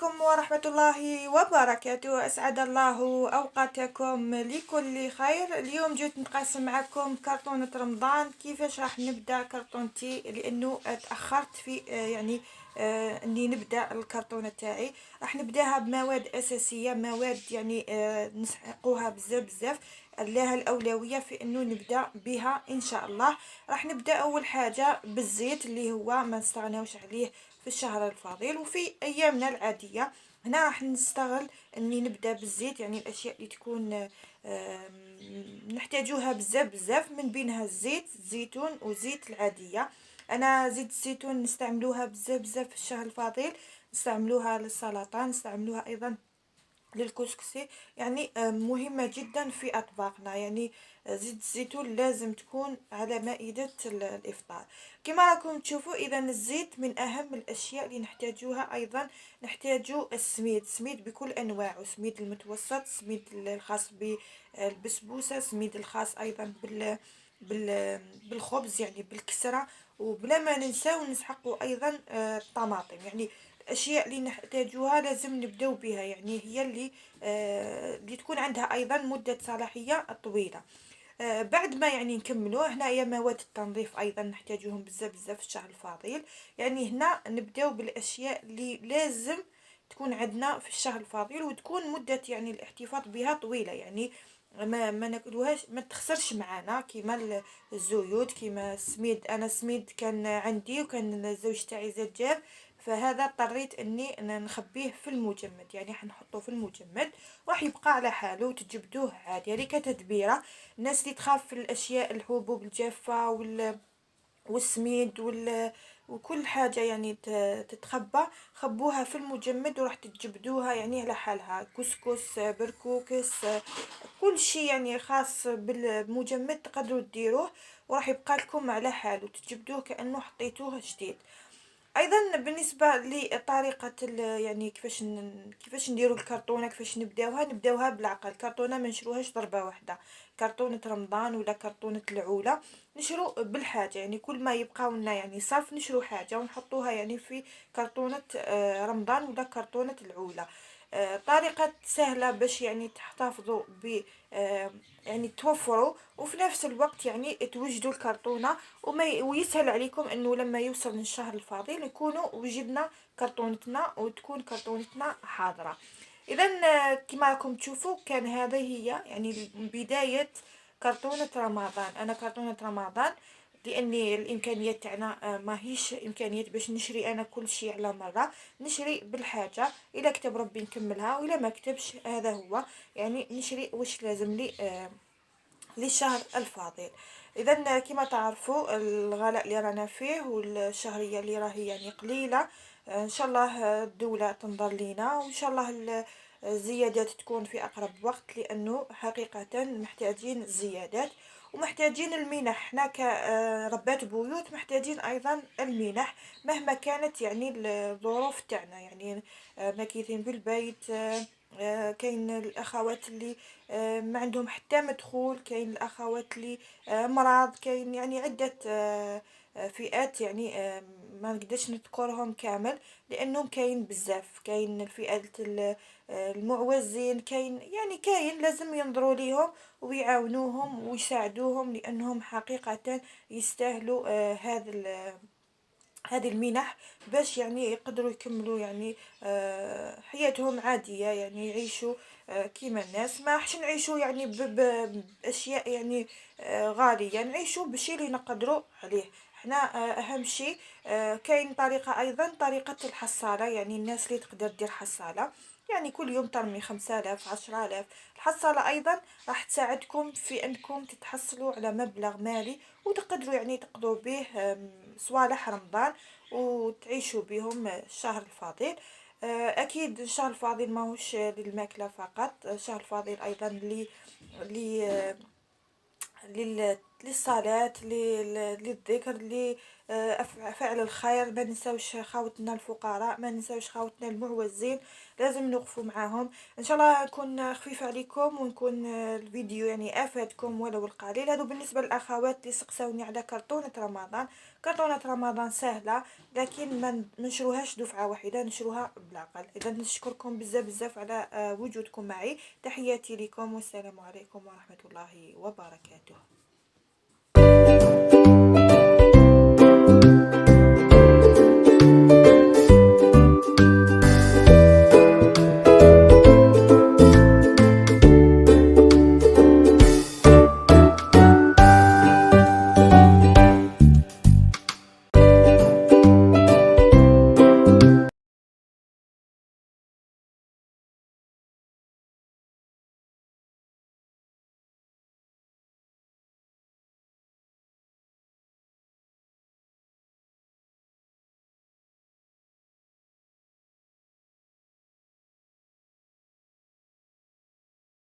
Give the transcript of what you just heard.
عليكم ورحمة الله وبركاته. أسعد الله أوقاتكم لكل خير. اليوم جيت نتقاسم معكم كرتونة رمضان، كيفاش راح نبدأ كرتونتي، لأنه تأخرت في أني نبدأ الكرتونة تاعي. راح نبداها بمواد أساسية، مواد يعني نسحقوها بزاف بزاف، لها الأولوية في أنه نبدأ بها إن شاء الله. راح نبدأ أول حاجة بالزيت، اللي هو ما نستغناوش عليه في الشهر الفضيل وفي ايامنا العاديه. هنا راح نستغل اني نبدا بالزيت، يعني الاشياء اللي تكون نحتاجوها بزاف بزاف، من بينها الزيت الزيتون وزيت العاديه. انا زيت الزيتون نستعملوها بزاف بزاف في الشهر الفضيل، نستعملوها للسلطه، نستعملوها ايضا للكسكسي، يعني مهمة جدا في أطباقنا. يعني زيت الزيتون لازم تكون على مائدة الإفطار. كما راكم تشوفوا، إذا الزيت من أهم الأشياء اللي نحتاجوها. أيضا نحتاجو السميد بكل أنواعه، سميد المتوسط، سميد الخاص بالبسبوسة، سميد الخاص أيضا بالخبز، يعني بالكسرة. وبلا ما ننساو نسحقوا أيضا الطماطم. يعني الاشياء اللي نحتاجوها لازم نبداو بها، يعني هي اللي تكون عندها ايضا مده صلاحيه طويله. بعد ما يعني نكملوا هنايا مواد التنظيف ايضا نحتاجوهم بزاف بزاف في الشهر الفضيل. يعني هنا نبداو بالاشياء اللي لازم تكون عندنا في الشهر الفضيل، وتكون مده يعني الاحتفاظ بها طويله. يعني ما ناكلوهاش، ما تخسرش معانا، كيما الزيوت، كيما السميد. انا السميد كان عندي وكان الزوج تاعي زاد جاب، فهذا اضطريت اني نخبيه في المجمد، يعني حنحطه في المجمد راح يبقى على حاله وتجبدوه عادي. يعني كتتبيره، الناس اللي تخاف في الاشياء الحبوب الجافه والسميد وكل حاجة يعني تتخبى، خبوها في المجمد وراح تجبدوها يعني على حالها. كسكس، بركوكس، كل شيء يعني خاص بالمجمد تقدروا تديروه، وراح يبقى لكم على حاله، تجبدوه كأنه حطيتوه جديد. ايضا بالنسبه لطريقه يعني كيفاش نديروا الكرتونه، كيفاش نبداوها بالعقل. الكرتونه ما نشروهاش ضربه واحده، كرتونه رمضان ولا كرتونه العوله نشرو بالحاجه. يعني كل ما يبقى لنا يعني صرف نشرو حاجه ونحطوها يعني في كرتونه رمضان ولا كرتونه العوله. طريقه سهله باش يعني تحتفظوا ب يعني توفروا، وفي نفس الوقت يعني توجدوا الكرتونه، ويسهل عليكم انه لما يوصل من الشهر الفضيل نكونوا وجدنا كرتونتنا وتكون كرتونتنا حاضرة. اذا كما راكم تشوفوا، كان هذه هي يعني بداية كرتونة رمضان. انا كرتونة رمضان لاني الامكانيات تاعنا ما هيش امكانيات باش نشري انا كل شيء على مره، نشري بالحاجه. اذا كتب ربي نكملها، واذا ما كتبش هذا هو، يعني نشري واش لازم لي للشهر الفاضل. اذا كما تعرفوا الغلاء اللي رانا فيه والشهريه اللي راهي يعني قليله، ان شاء الله الدوله تنظر لينا، وان شاء الله الزيادات تكون في اقرب وقت، لانه حقيقه محتاجين الزيادات ومحتاجين المنح. احنا كربات بيوت محتاجين ايضا المنح مهما كانت يعني الظروف تاعنا. يعني ماكيثين بالبيت، كاين الاخوات اللي ما عندهم حتى مدخول، كاين الاخوات اللي مرض، كاين يعني عده فئات. يعني ما نقدرش نذكرهم كامل لانهم كاين بزاف. كاين الفئات المعوزين، كاين يعني كاين لازم ينظروا ليهم ويعاونوهم ويساعدوهم، لانهم حقيقة يستاهلوا هذه المنح، باش يعني يقدروا يكملوا يعني حياتهم عادية، يعني يعيشوا كيما الناس. ما راحش نعيشوا يعني باشياء يعني غالية، نعيشوا بشي اللي نقدروا عليه. احنا اهم شيء. كاين طريقة ايضا، طريقة الحصالة. يعني الناس اللي تقدر دير حصالة، يعني كل يوم ترمي 5000 10,000. الحصالة ايضا راح تساعدكم في انكم تتحصلوا على مبلغ مالي، وتقدروا يعني تقضوا به صوالح رمضان وتعيشوا بهم الشهر الفضيل. اكيد الشهر الفضيل ماهوش للماكله فقط، الشهر الفضيل ايضا لي للصلاة، للذكر، لفعل الخير. ما ننساوش خاوتنا الفقراء، ما ننساوش خاوتنا المعوزين، لازم نوقفوا معاهم. ان شاء الله نكون خفيف عليكم، ونكون الفيديو يعني افادكم ولو القليل. هذا بالنسبه للاخوات اللي سقساوني على كرتونه رمضان. كرتونه رمضان سهله، لكن ما نشروهاش دفعه واحده، نشروها بالعقل. اذا نشكركم بزاف بزاف على وجودكم معي. تحياتي لكم، والسلام عليكم ورحمه الله وبركاته.